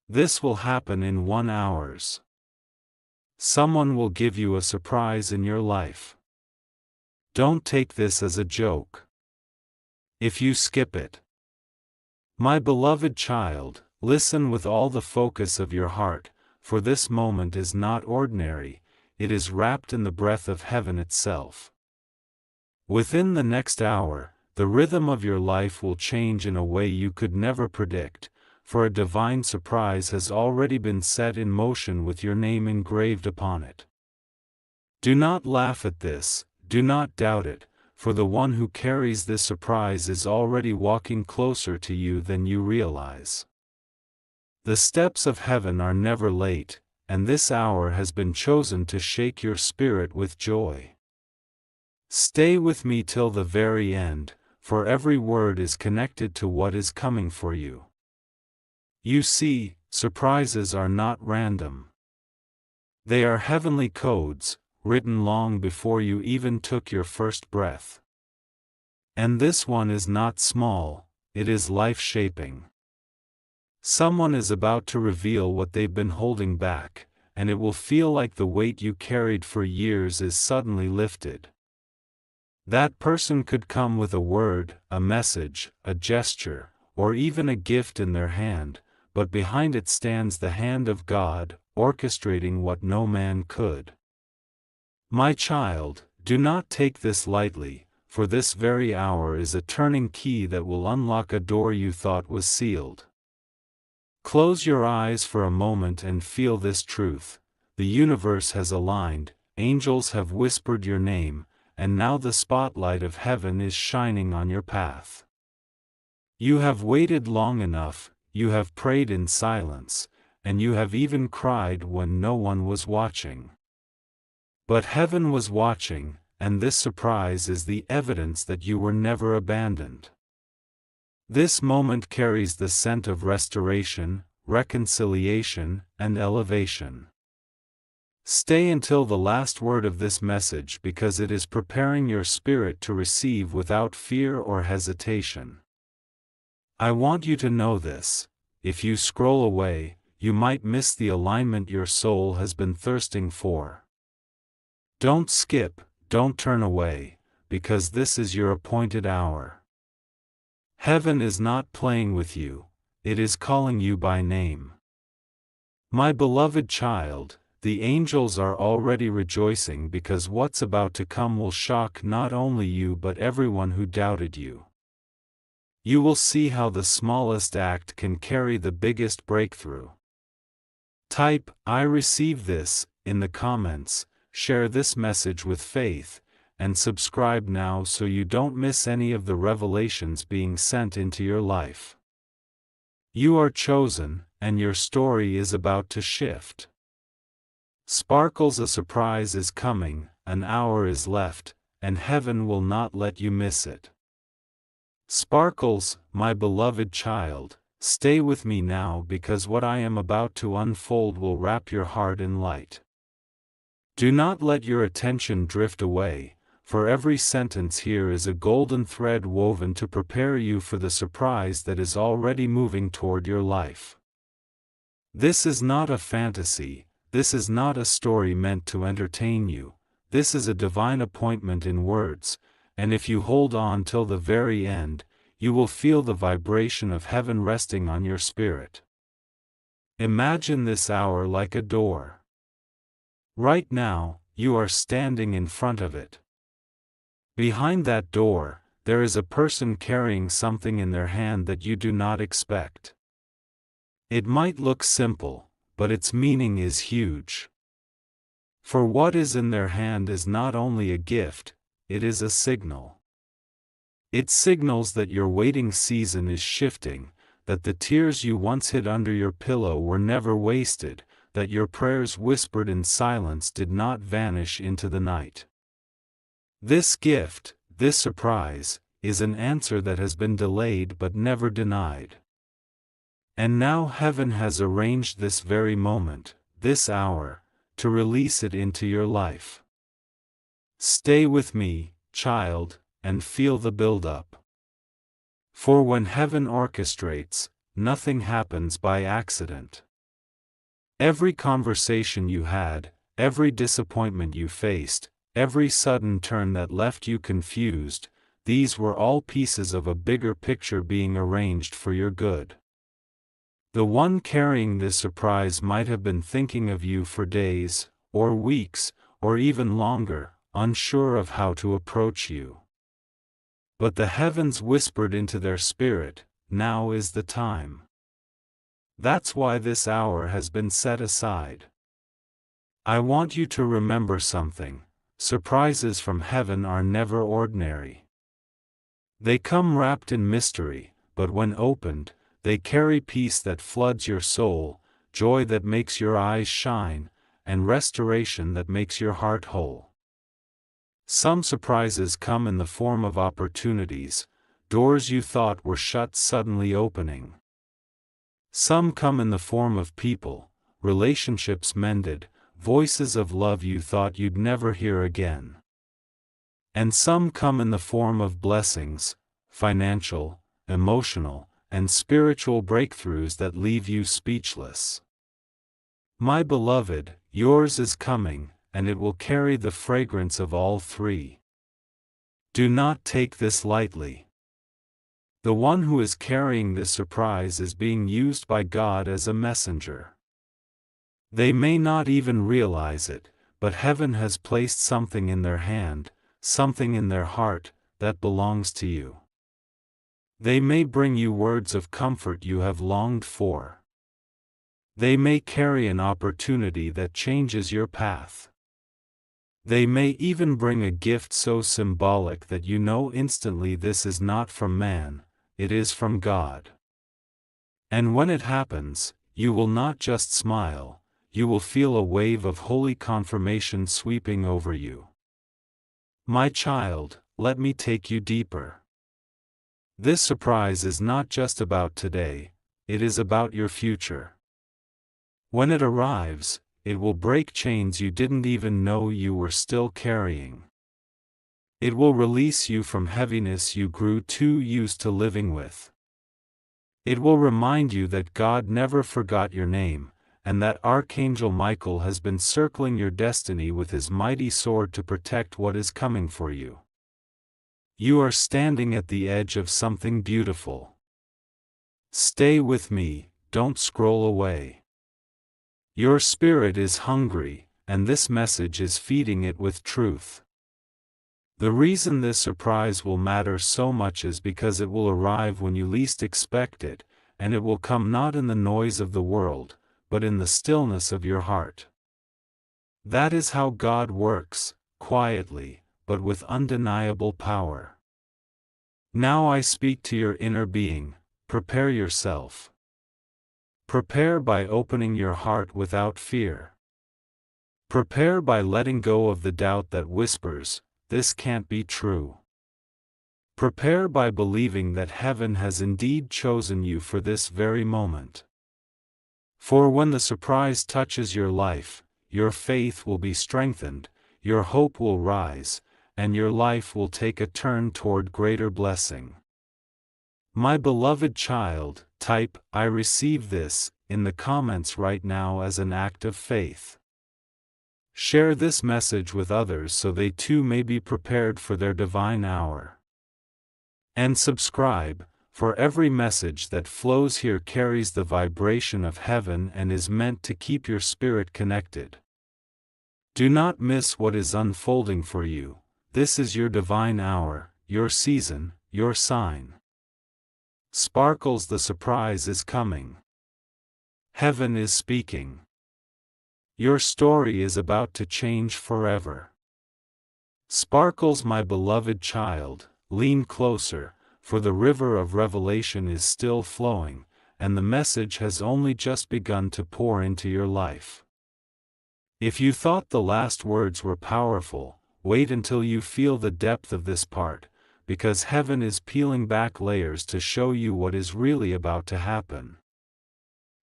This will happen in 1 hour. Someone will give you a surprise in your life. Don't take this as a joke. If you skip it. My beloved child, listen with all the focus of your heart, for this moment is not ordinary, it is wrapped in the breath of heaven itself. Within the next hour, the rhythm of your life will change in a way you could never predict, for a divine surprise has already been set in motion with your name engraved upon it. Do not laugh at this, do not doubt it, for the one who carries this surprise is already walking closer to you than you realize. The steps of heaven are never late, and this hour has been chosen to shake your spirit with joy. Stay with me till the very end, for every word is connected to what is coming for you. You see, surprises are not random. They are heavenly codes, written long before you even took your first breath. And this one is not small, it is life-shaping. Someone is about to reveal what they've been holding back, and it will feel like the weight you carried for years is suddenly lifted. That person could come with a word, a message, a gesture, or even a gift in their hand, but behind it stands the hand of God, orchestrating what no man could. My child, do not take this lightly, for this very hour is a turning key that will unlock a door you thought was sealed. Close your eyes for a moment and feel this truth. The universe has aligned, angels have whispered your name, and now the spotlight of heaven is shining on your path. You have waited long enough, you have prayed in silence, and you have even cried when no one was watching. But heaven was watching, and this surprise is the evidence that you were never abandoned. This moment carries the scent of restoration, reconciliation, and elevation. Stay until the last word of this message because it is preparing your spirit to receive without fear or hesitation. I want you to know this. If you scroll away, you might miss the alignment your soul has been thirsting for. Don't skip, don't turn away, because this is your appointed hour. Heaven is not playing with you, it is calling you by name. My beloved child, the angels are already rejoicing because what's about to come will shock not only you but everyone who doubted you. You will see how the smallest act can carry the biggest breakthrough. Type, "I receive this," in the comments, share this message with faith, and subscribe now so you don't miss any of the revelations being sent into your life. You are chosen, and your story is about to shift. Sparkles, a surprise is coming, an hour is left, and heaven will not let you miss it. Sparkles, my beloved child, stay with me now because what I am about to unfold will wrap your heart in light. Do not let your attention drift away, for every sentence here is a golden thread woven to prepare you for the surprise that is already moving toward your life. This is not a fantasy, this is not a story meant to entertain you, this is a divine appointment in words, and if you hold on till the very end, you will feel the vibration of heaven resting on your spirit. Imagine this hour like a door. Right now, you are standing in front of it. Behind that door, there is a person carrying something in their hand that you do not expect. It might look simple, but its meaning is huge. For what is in their hand is not only a gift, it is a signal. It signals that your waiting season is shifting, that the tears you once hid under your pillow were never wasted, that your prayers whispered in silence did not vanish into the night. This gift, this surprise, is an answer that has been delayed but never denied. And now heaven has arranged this very moment, this hour, to release it into your life. Stay with me, child, and feel the build-up. For when heaven orchestrates, nothing happens by accident. Every conversation you had, every disappointment you faced, every sudden turn that left you confused, these were all pieces of a bigger picture being arranged for your good. The one carrying this surprise might have been thinking of you for days, or weeks, or even longer, unsure of how to approach you. But the heavens whispered into their spirit, "Now is the time." That's why this hour has been set aside. I want you to remember something: surprises from heaven are never ordinary. They come wrapped in mystery, but when opened, they carry peace that floods your soul, joy that makes your eyes shine, and restoration that makes your heart whole. Some surprises come in the form of opportunities, doors you thought were shut suddenly opening. Some come in the form of people, relationships mended, voices of love you thought you'd never hear again. And some come in the form of blessings, financial, emotional, and spiritual breakthroughs that leave you speechless. My beloved, yours is coming, and it will carry the fragrance of all three. Do not take this lightly. The one who is carrying this surprise is being used by God as a messenger. They may not even realize it, but heaven has placed something in their hand, something in their heart, that belongs to you. They may bring you words of comfort you have longed for. They may carry an opportunity that changes your path. They may even bring a gift so symbolic that you know instantly this is not from man, it is from God. And when it happens, you will not just smile, you will feel a wave of holy confirmation sweeping over you. My child, let me take you deeper. This surprise is not just about today, it is about your future. When it arrives, it will break chains you didn't even know you were still carrying. It will release you from heaviness you grew too used to living with. It will remind you that God never forgot your name, and that Archangel Michael has been circling your destiny with his mighty sword to protect what is coming for you. You are standing at the edge of something beautiful. Stay with me, don't scroll away. Your spirit is hungry, and this message is feeding it with truth. The reason this surprise will matter so much is because it will arrive when you least expect it, and it will come not in the noise of the world, but in the stillness of your heart. That is how God works, quietly, but with undeniable power. Now I speak to your inner being: prepare yourself. Prepare by opening your heart without fear. Prepare by letting go of the doubt that whispers, "This can't be true." Prepare by believing that heaven has indeed chosen you for this very moment. For when the surprise touches your life, your faith will be strengthened, your hope will rise, and your life will take a turn toward greater blessing. My beloved child, type "I receive this" in the comments right now as an act of faith. Share this message with others so they too may be prepared for their divine hour. And subscribe, for every message that flows here carries the vibration of heaven and is meant to keep your spirit connected. Do not miss what is unfolding for you. This is your divine hour, your season, your sign. Sparkles, the surprise is coming. Heaven is speaking. Your story is about to change forever. Sparkles, my beloved child, lean closer, for the river of revelation is still flowing, and the message has only just begun to pour into your life. If you thought the last words were powerful, wait until you feel the depth of this part, because heaven is peeling back layers to show you what is really about to happen.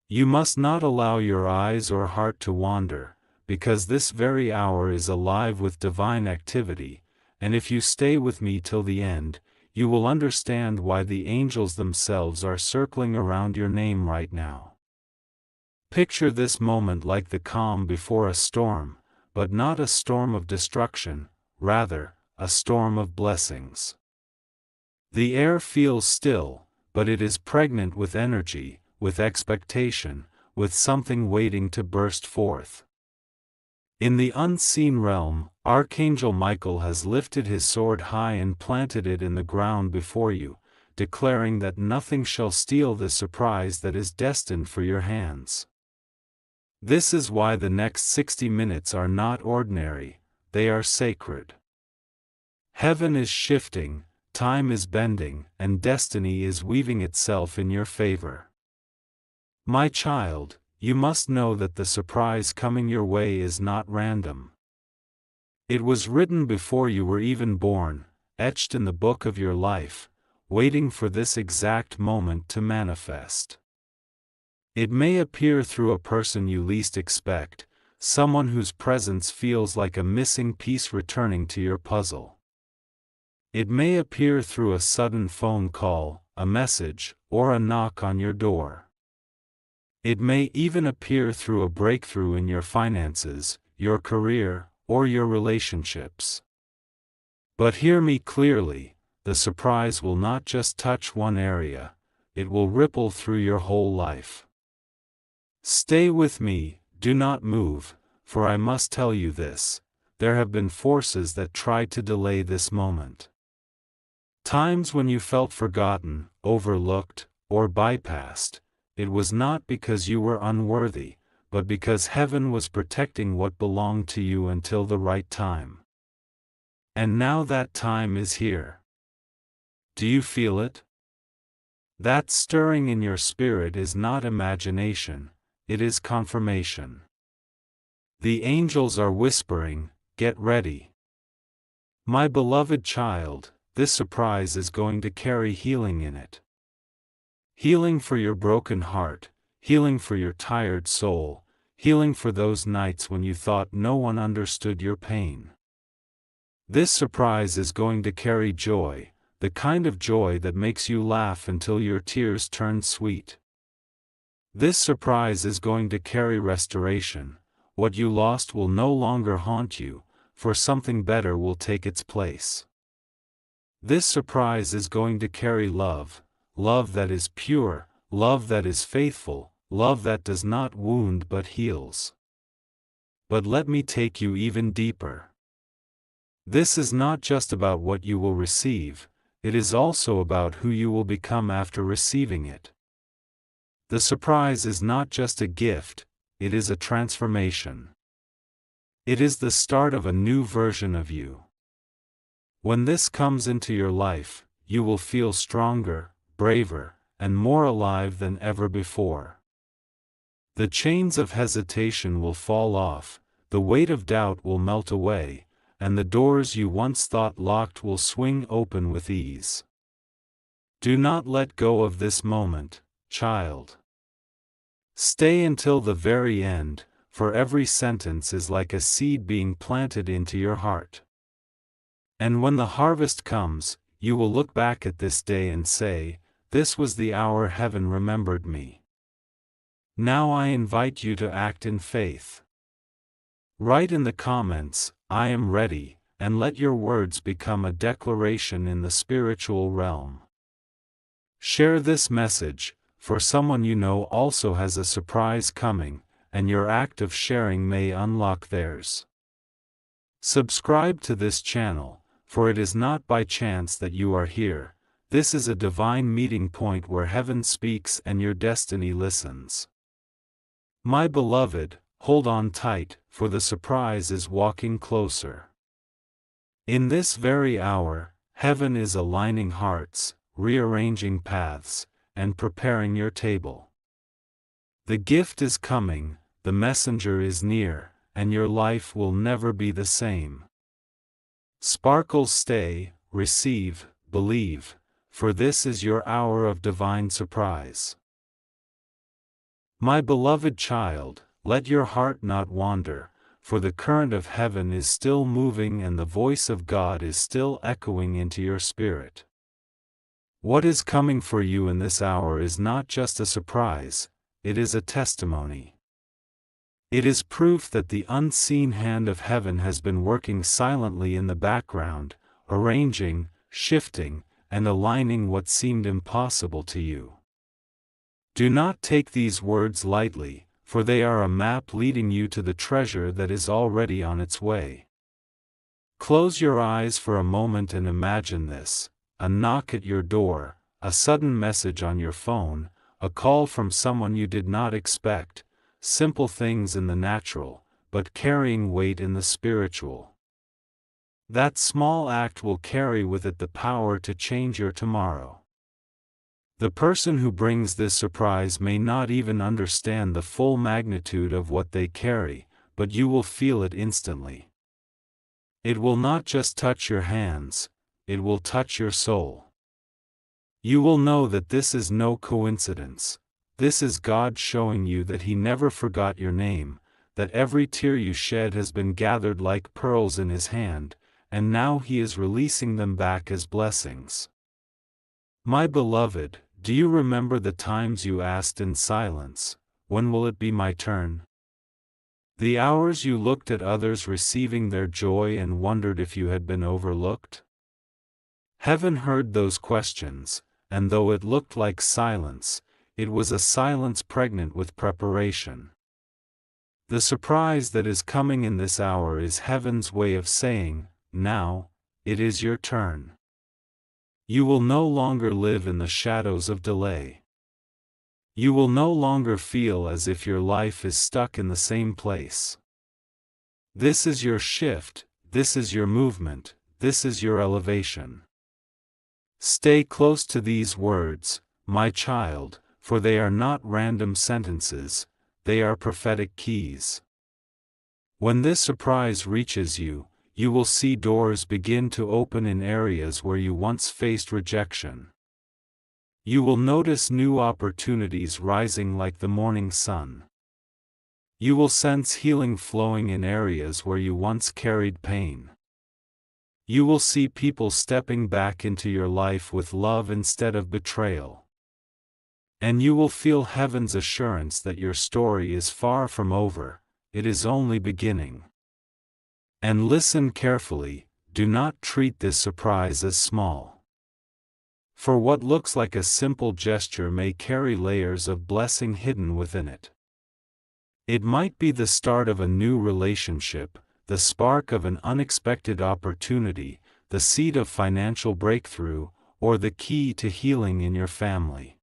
You must not allow your eyes or heart to wander, because this very hour is alive with divine activity, and if you stay with me till the end, you will understand why the angels themselves are circling around your name right now. Picture this moment like the calm before a storm, but not a storm of destruction, rather, a storm of blessings. The air feels still, but it is pregnant with energy, with expectation, with something waiting to burst forth. In the unseen realm, Archangel Michael has lifted his sword high and planted it in the ground before you, declaring that nothing shall steal the surprise that is destined for your hands. This is why the next 60 minutes are not ordinary, they are sacred. Heaven is shifting, time is bending, and destiny is weaving itself in your favor. My child, you must know that the surprise coming your way is not random. It was written before you were even born, etched in the book of your life, waiting for this exact moment to manifest. It may appear through a person you least expect, someone whose presence feels like a missing piece returning to your puzzle. It may appear through a sudden phone call, a message, or a knock on your door. It may even appear through a breakthrough in your finances, your career, or your relationships. But hear me clearly, the surprise will not just touch one area, it will ripple through your whole life. Stay with me, do not move, for I must tell you this, there have been forces that tried to delay this moment. Times when you felt forgotten, overlooked, or bypassed, it was not because you were unworthy, but because heaven was protecting what belonged to you until the right time. And now that time is here. Do you feel it? That stirring in your spirit is not imagination, it is confirmation. The angels are whispering, get ready. My beloved child, this surprise is going to carry healing in it. Healing for your broken heart, healing for your tired soul, healing for those nights when you thought no one understood your pain. This surprise is going to carry joy, the kind of joy that makes you laugh until your tears turn sweet. This surprise is going to carry restoration, what you lost will no longer haunt you, for something better will take its place. This surprise is going to carry love, love that is pure, love that is faithful, love that does not wound but heals. But let me take you even deeper. This is not just about what you will receive, it is also about who you will become after receiving it. The surprise is not just a gift, it is a transformation. It is the start of a new version of you. When this comes into your life, you will feel stronger, braver, and more alive than ever before. The chains of hesitation will fall off, the weight of doubt will melt away, and the doors you once thought locked will swing open with ease. Do not let go of this moment, child. Stay until the very end, for every sentence is like a seed being planted into your heart. And when the harvest comes, you will look back at this day and say, this was the hour heaven remembered me. Now I invite you to act in faith. Write in the comments, I am ready, and let your words become a declaration in the spiritual realm. Share this message, for someone you know also has a surprise coming, and your act of sharing may unlock theirs. Subscribe to this channel, for it is not by chance that you are here, this is a divine meeting point where heaven speaks and your destiny listens. My beloved, hold on tight, for the surprise is walking closer. In this very hour, heaven is aligning hearts, rearranging paths, and preparing your table. The gift is coming, the messenger is near, and your life will never be the same. Sparkles stay, receive, believe, for this is your hour of divine surprise. My beloved child, let your heart not wander, for the current of heaven is still moving and the voice of God is still echoing into your spirit. What is coming for you in this hour is not just a surprise, it is a testimony. It is proof that the unseen hand of heaven has been working silently in the background, arranging, shifting, and aligning what seemed impossible to you. Do not take these words lightly, for they are a map leading you to the treasure that is already on its way. Close your eyes for a moment and imagine this: a knock at your door, a sudden message on your phone, a call from someone you did not expect, simple things in the natural, but carrying weight in the spiritual. That small act will carry with it the power to change your tomorrow. The person who brings this surprise may not even understand the full magnitude of what they carry, but you will feel it instantly. It will not just touch your hands, it will touch your soul. You will know that this is no coincidence. This is God showing you that He never forgot your name, that every tear you shed has been gathered like pearls in His hand, and now He is releasing them back as blessings. My beloved, do you remember the times you asked in silence, "When will it be my turn?" The hours you looked at others receiving their joy and wondered if you had been overlooked? Heaven heard those questions, and though it looked like silence, it was a silence pregnant with preparation. The surprise that is coming in this hour is Heaven's way of saying, "Now, it is your turn." You will no longer live in the shadows of delay. You will no longer feel as if your life is stuck in the same place. This is your shift, this is your movement, this is your elevation. Stay close to these words, my child, for they are not random sentences, they are prophetic keys. When this surprise reaches you, you will see doors begin to open in areas where you once faced rejection. You will notice new opportunities rising like the morning sun. You will sense healing flowing in areas where you once carried pain. You will see people stepping back into your life with love instead of betrayal. And you will feel Heaven's assurance that your story is far from over, it is only beginning. And listen carefully, do not treat this surprise as small. For what looks like a simple gesture may carry layers of blessing hidden within it. It might be the start of a new relationship, the spark of an unexpected opportunity, the seed of financial breakthrough, or the key to healing in your family.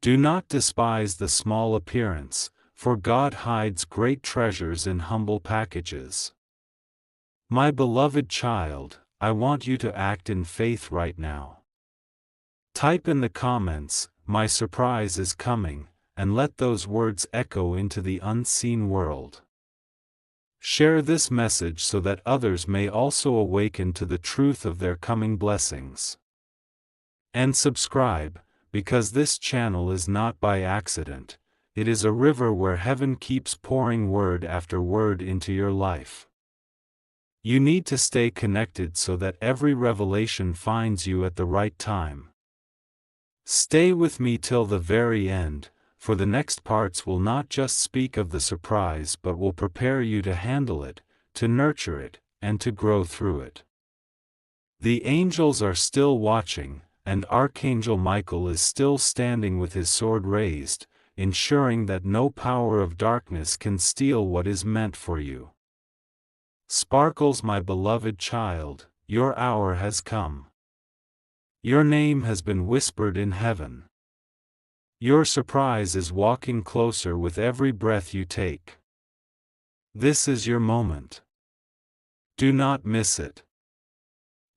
Do not despise the small appearance, for God hides great treasures in humble packages. My beloved child, I want you to act in faith right now. Type in the comments, "My surprise is coming," and let those words echo into the unseen world. Share this message so that others may also awaken to the truth of their coming blessings. And subscribe, because this channel is not by accident, it is a river where Heaven keeps pouring word after word into your life. You need to stay connected so that every revelation finds you at the right time. Stay with me till the very end, for the next parts will not just speak of the surprise but will prepare you to handle it, to nurture it, and to grow through it. The angels are still watching, and Archangel Michael is still standing with his sword raised, ensuring that no power of darkness can steal what is meant for you. Sparkles, my beloved child, your hour has come. Your name has been whispered in heaven. Your surprise is walking closer with every breath you take. This is your moment. Do not miss it.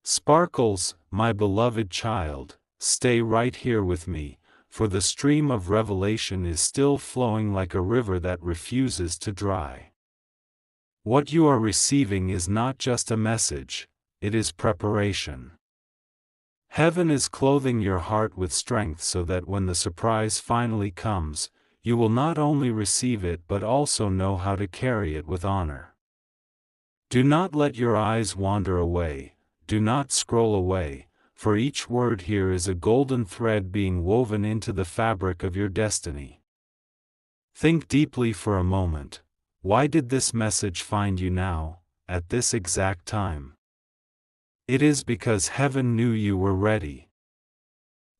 Sparkles, my beloved child, stay right here with me, for the stream of revelation is still flowing like a river that refuses to dry. What you are receiving is not just a message, it is preparation. Heaven is clothing your heart with strength so that when the surprise finally comes, you will not only receive it but also know how to carry it with honor. Do not let your eyes wander away, do not scroll away, for each word here is a golden thread being woven into the fabric of your destiny. Think deeply for a moment, why did this message find you now, at this exact time? It is because heaven knew you were ready.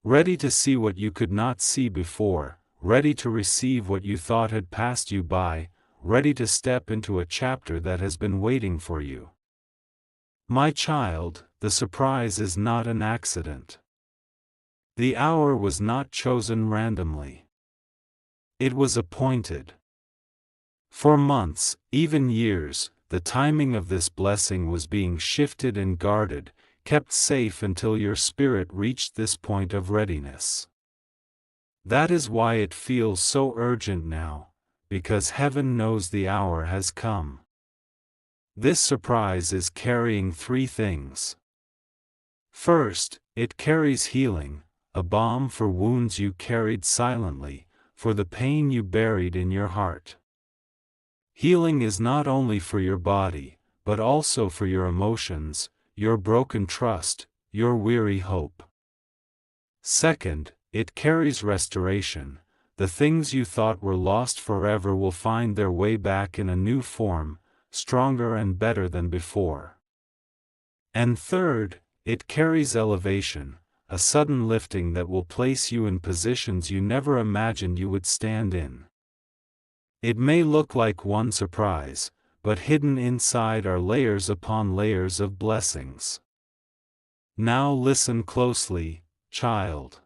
Ready to see what you could not see before, ready to receive what you thought had passed you by, ready to step into a chapter that has been waiting for you. My child, the surprise is not an accident. The hour was not chosen randomly. It was appointed. For months, even years, the timing of this blessing was being shifted and guarded, kept safe until your spirit reached this point of readiness. That is why it feels so urgent now, because heaven knows the hour has come. This surprise is carrying three things. First, it carries healing, a balm for wounds you carried silently, for the pain you buried in your heart. Healing is not only for your body, but also for your emotions, your broken trust, your weary hope. Second, it carries restoration. The things you thought were lost forever will find their way back in a new form, stronger and better than before. And third, it carries elevation, a sudden lifting that will place you in positions you never imagined you would stand in. It may look like one surprise, but hidden inside are layers upon layers of blessings. Now listen closely, child.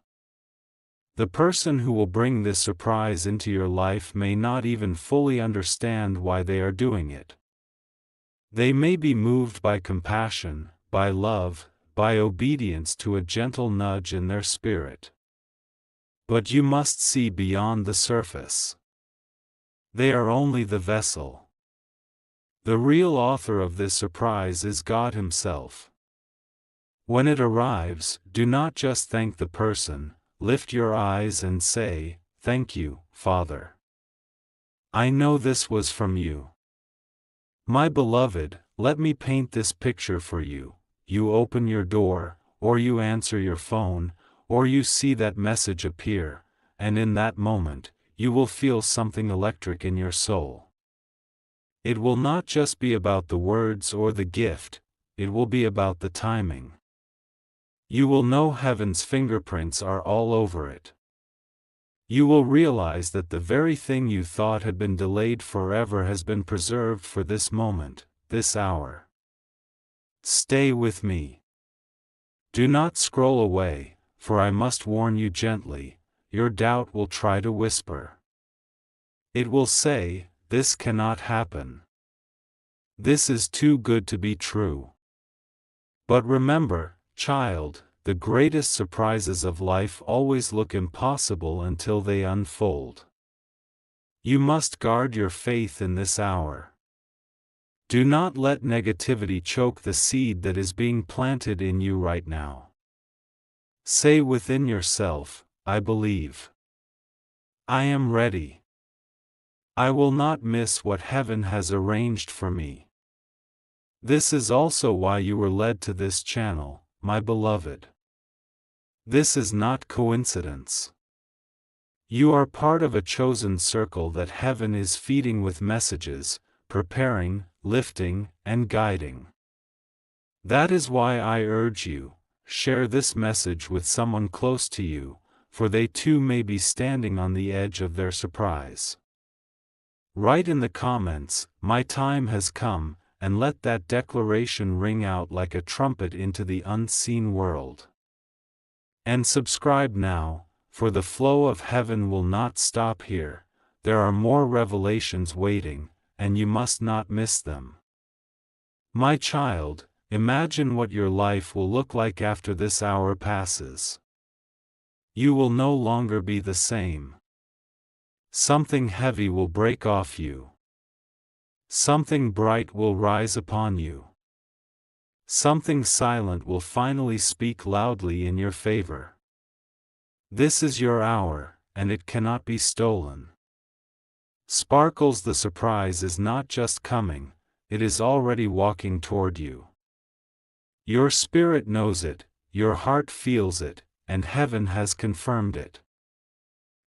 The person who will bring this surprise into your life may not even fully understand why they are doing it. They may be moved by compassion, by love, by obedience to a gentle nudge in their spirit. But you must see beyond the surface. They are only the vessel. The real author of this surprise is God Himself. When it arrives, do not just thank the person, lift your eyes and say, "Thank you, Father. I know this was from you. My beloved, let me paint this picture for you. You open your door, or you answer your phone, or you see that message appear, and in that moment, you will feel something electric in your soul. It will not just be about the words or the gift, it will be about the timing. You will know heaven's fingerprints are all over it. You will realize that the very thing you thought had been delayed forever has been preserved for this moment, this hour. Stay with me. Do not scroll away, for I must warn you gently, your doubt will try to whisper. It will say, "This cannot happen. This is too good to be true." But remember, child, the greatest surprises of life always look impossible until they unfold. You must guard your faith in this hour. Do not let negativity choke the seed that is being planted in you right now. Say within yourself, "I believe. I am ready. I will not miss what heaven has arranged for me." This is also why you were led to this channel, my beloved. This is not coincidence. You are part of a chosen circle that heaven is feeding with messages, preparing, lifting, and guiding. That is why I urge you, share this message with someone close to you, for they too may be standing on the edge of their surprise. Write in the comments, "My time has come," and let that declaration ring out like a trumpet into the unseen world. And subscribe now, for the flow of heaven will not stop here. There are more revelations waiting, and you must not miss them. My child, imagine what your life will look like after this hour passes. You will no longer be the same. Something heavy will break off you. Something bright will rise upon you. Something silent will finally speak loudly in your favor. This is your hour, and it cannot be stolen. Sparkles, the surprise is not just coming, it is already walking toward you. Your spirit knows it, your heart feels it, and heaven has confirmed it.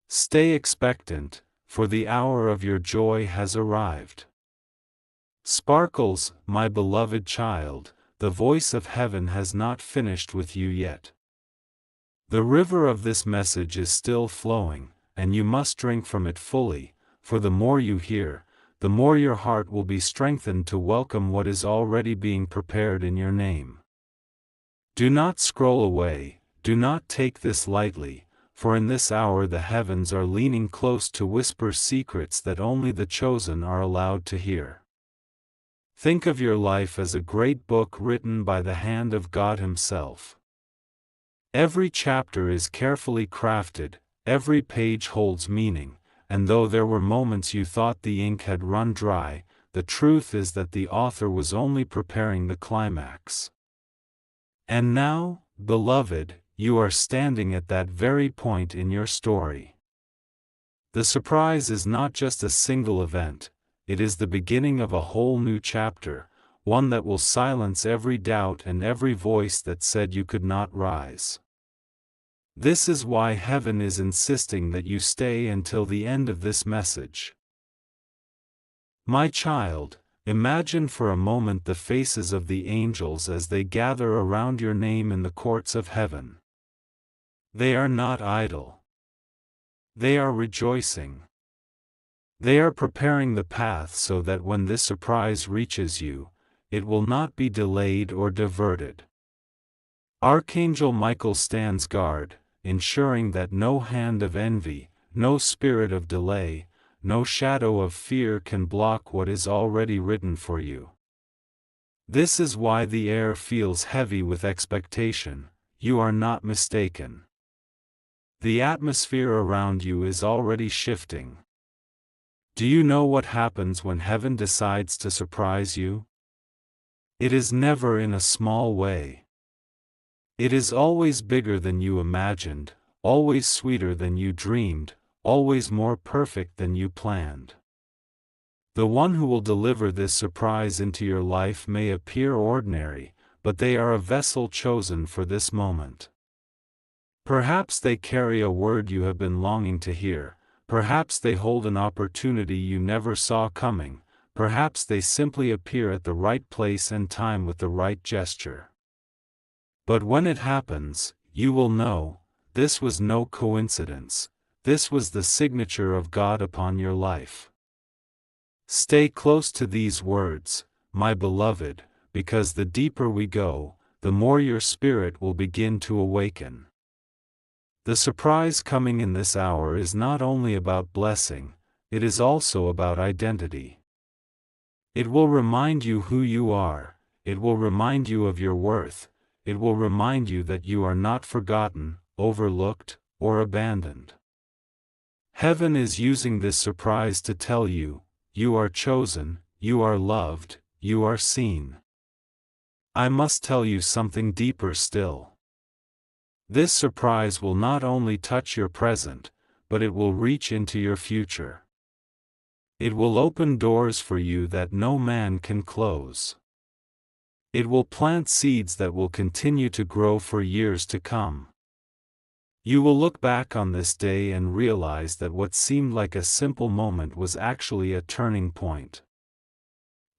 Stay expectant, for the hour of your joy has arrived. Sparkles, my beloved child, the voice of heaven has not finished with you yet. The river of this message is still flowing, and you must drink from it fully, for the more you hear, the more your heart will be strengthened to welcome what is already being prepared in your name. Do not scroll away, do not take this lightly, for in this hour the heavens are leaning close to whisper secrets that only the chosen are allowed to hear. Think of your life as a great book written by the hand of God Himself. Every chapter is carefully crafted, every page holds meaning, and though there were moments you thought the ink had run dry, the truth is that the author was only preparing the climax. And now, beloved, you are standing at that very point in your story. The surprise is not just a single event, it is the beginning of a whole new chapter, one that will silence every doubt and every voice that said you could not rise. This is why heaven is insisting that you stay until the end of this message. My child, imagine for a moment the faces of the angels as they gather around your name in the courts of heaven. They are not idle. They are rejoicing. They are preparing the path so that when this surprise reaches you, it will not be delayed or diverted. Archangel Michael stands guard, ensuring that no hand of envy, no spirit of delay, no shadow of fear can block what is already written for you. This is why the air feels heavy with expectation. You are not mistaken. The atmosphere around you is already shifting. Do you know what happens when heaven decides to surprise you? It is never in a small way. It is always bigger than you imagined, always sweeter than you dreamed, always more perfect than you planned. The one who will deliver this surprise into your life may appear ordinary, but they are a vessel chosen for this moment. Perhaps they carry a word you have been longing to hear, perhaps they hold an opportunity you never saw coming, perhaps they simply appear at the right place and time with the right gesture. But when it happens, you will know, this was no coincidence, this was the signature of God upon your life. Stay close to these words, my beloved, because the deeper we go, the more your spirit will begin to awaken. The surprise coming in this hour is not only about blessing, it is also about identity. It will remind you who you are, it will remind you of your worth, it will remind you that you are not forgotten, overlooked, or abandoned. Heaven is using this surprise to tell you, you are chosen, you are loved, you are seen. I must tell you something deeper still. This surprise will not only touch your present, but it will reach into your future. It will open doors for you that no man can close. It will plant seeds that will continue to grow for years to come. You will look back on this day and realize that what seemed like a simple moment was actually a turning point.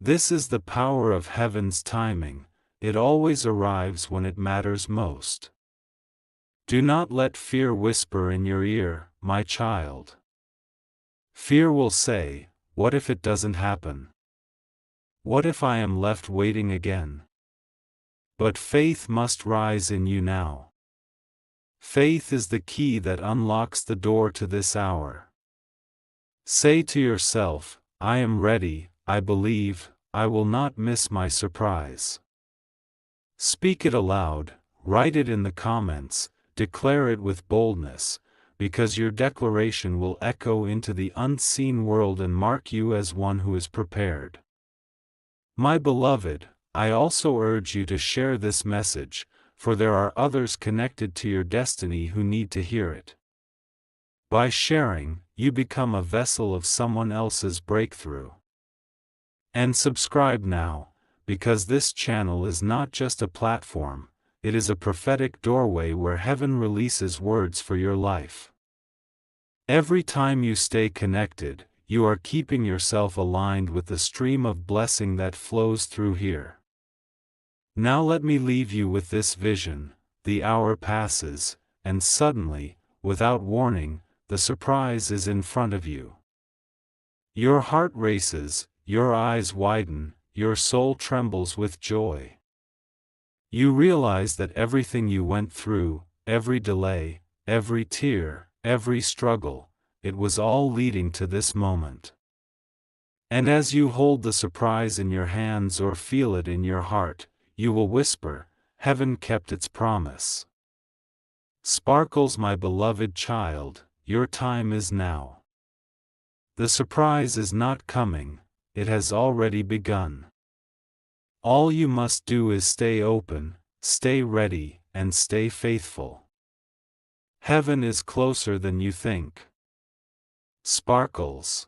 This is the power of heaven's timing, it always arrives when it matters most. Do not let fear whisper in your ear, my child. Fear will say, what if it doesn't happen? What if I am left waiting again? But faith must rise in you now. Faith is the key that unlocks the door to this hour. Say to yourself, I am ready, I believe, I will not miss my surprise. Speak it aloud, write it in the comments, declare it with boldness, because your declaration will echo into the unseen world and mark you as one who is prepared. My beloved, I also urge you to share this message, for there are others connected to your destiny who need to hear it. By sharing, you become a vessel of someone else's breakthrough. And subscribe now, because this channel is not just a platform, it is a prophetic doorway where heaven releases words for your life. Every time you stay connected, you are keeping yourself aligned with the stream of blessing that flows through here. Now let me leave you with this vision. The hour passes, and suddenly, without warning, the surprise is in front of you. Your heart races, your eyes widen, your soul trembles with joy. You realize that everything you went through, every delay, every tear, every struggle, it was all leading to this moment. And as you hold the surprise in your hands or feel it in your heart, you will whisper, "Heaven kept its promise." Sparkles, my beloved child, your time is now. The surprise is not coming, it has already begun. All you must do is stay open, stay ready, and stay faithful. Heaven is closer than you think. Sparkles.